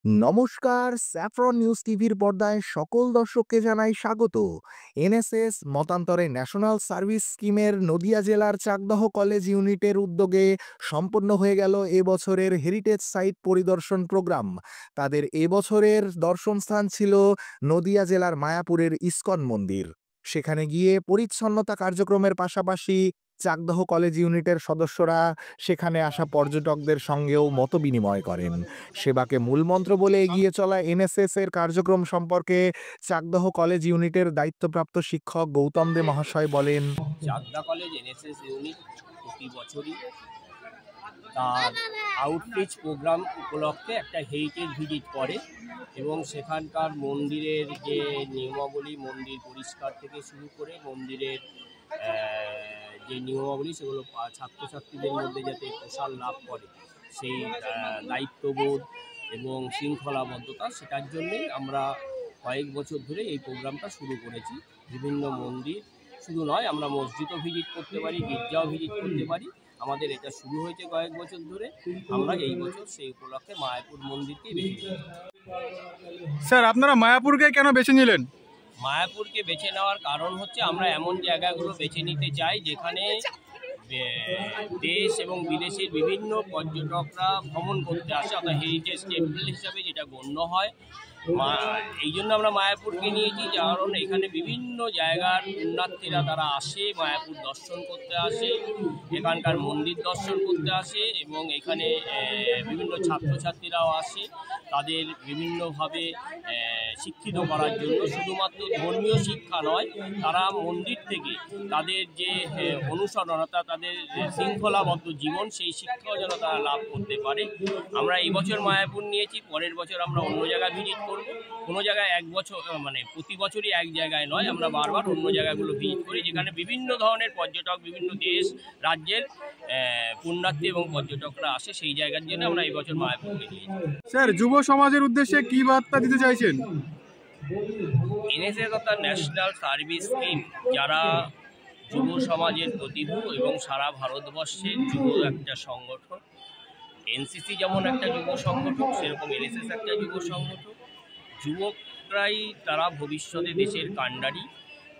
নমস্কার, saffron news টিভির পর্দায় সকল দর্শককে জানাই স্বাগত। এনএসএস মতান্তরে ন্যাশনাল সার্ভিস স্কিমের নদিয়া জেলার চাকদহ কলেজ ইউনিটের উদ্যোগে সম্পন্ন হয়ে গেল এবছরের হেরিটেজ সাইট পরিদর্শন প্রোগ্রাম। তাদের এবছরের দর্শনস্থান ছিল নদিয়া জেলার মায়াপুরের ইস্কন মন্দির। সেখানে গিয়ে পরিচ্ছন্নতা কার্যক্রমের পাশাপাশি চাকদহ কলেজ ইউনিটের সদস্যরা সেখানে আসা পর্যটকদের সঙ্গেও মতবিনিময় করেন। সেবাকে মূলমন্ত্র বলে এগিয়ে চলা এনএসএস এর কার্যক্রম সম্পর্কে চাকদহ কলেজ ইউনিটের দায়িত্বপ্রাপ্ত শিক্ষক গৌতম দে মহাশয় বলেন, চাকদা কলেজ এনএসএস ইউনিট প্রতি বছরই তার আউটরিচ প্রোগ্রাম উপলক্ষে একটা হেরিটেজ ভিজিট করে এবং সেখানকার মন্দিরের যে নিয়মাবলী, মন্দির পরিষ্কার থেকে শুরু করে মন্দিরের যে নিয়মাবলী সেগুলো ছাত্রছাত্রীদের মধ্যে যাতে প্রসার লাভ করে সেই দায়িত্ববোধ এবং শৃঙ্খলাবদ্ধতা, সেটার জন্যই আমরা কয়েক বছর ধরে এই প্রোগ্রামটা শুরু করেছি। বিভিন্ন মন্দির শুধু নয়, আমরা মসজিদও ভিজিট করতে পারি, গির্জাও ভিজিট করতে পারি। আমাদের এটা শুরু হয়েছে কয়েক বছর ধরে। আমরা এই বছর সেই উপলক্ষে মায়াপুর মন্দিরকেই বেছে নিয়েছি। স্যার, আপনারা মায়াপুরকে কেন বেছে নিলেন? মায়াপুরকে বেছে নেওয়ার কারণ হচ্ছে আমরা এমন জায়গাগুলো বেছে নিতে চাই যেখানে দেশ এবং বিদেশের বিভিন্ন পর্যটকরা ভ্রমণ করতে আসে, অর্থাৎ হেরিটেজ টেম্পল হিসাবে যেটা গণ্য হয়। এই জন্য আমরা মায়াপুরকে নিয়েছি, কারণ এখানে বিভিন্ন জায়গার পুণ্যার্থীরা তারা আসে, মায়াপুর দর্শন করতে আসে, এখানকার মন্দির দর্শন করতে আসে এবং এখানে বিভিন্ন ছাত্রছাত্রীরাও আসে তাদের বিভিন্নভাবে শিক্ষিত করার জন্য। শুধুমাত্র ধর্মীয় শিক্ষা নয়, তারা মন্দির থেকে তাদের যে অনুসরণ অর্থাৎ তাদের শৃঙ্খলাবদ্ধ জীবন, সেই শিক্ষাও যেন তারা লাভ করতে পারে। আমরা এই বছর মায়াপুর নিয়েছি, পরের বছর আমরা অন্য জায়গায় ভিজিট করব। কোনো জায়গায় এক বছর প্রতি বছরই এক জায়গায় নয়, আমরা বারবার অন্য জায়গাগুলো ভিজিট করি যেখানে বিভিন্ন ধরনের পর্যটক, বিভিন্ন দেশ রাজ্যের পুণ্যার্থী এবং পর্যটকরা আসে। সেই জায়গার জন্য আমরা এই বছর মায়াপুরকে নিয়েছি। স্যার, যুব সমাজের উদ্দেশ্যে কি বার্তা দিতে চাইছেন? এনএসএস অর্থাৎ ন্যাশনাল সার্ভিস স্কিম যারা যুব সমাজের প্রতিভূ এবং সারা ভারতবর্ষের যুব একটা সংগঠন। এনসিসি যেমন একটা যুব সংগঠন, সেরকম এনএসএস একটা যুব সংগঠন। যুবকরাই তারা ভবিষ্যতে দেশের কাণ্ডারি।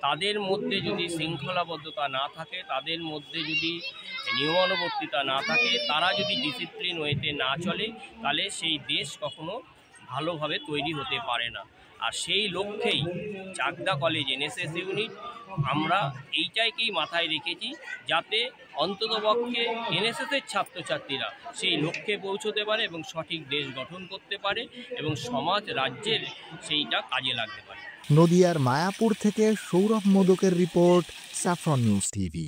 তাদের মধ্যে যদি শৃঙ্খলাবদ্ধতা না থাকে, তাদের মধ্যে যদি নিয়মানুবর্তিতা না থাকে, তারা যদি ডিসিপ্লিন ওয়েতে না চলে, তাহলে সেই দেশ কখনো ভালোভাবে তৈরি হতে পারে না। আর সেই লক্ষ্যেই চাকদা কলেজ এনএসএস ইউনিট আমরা এইটাকেই মাথায় রেখেছি, যাতে অন্ততপক্ষে এনএসএসের ছাত্রছাত্রীরা সেই লক্ষ্যে পৌঁছতে পারে এবং সঠিক দেশ গঠন করতে পারে এবং সমাজ রাজ্যের সেইটা কাজে লাগতে পারে। নদিয়ার মায়াপুর থেকে সৌরভ মোদকের রিপোর্ট, স্যাফরন নিউজ টিভি।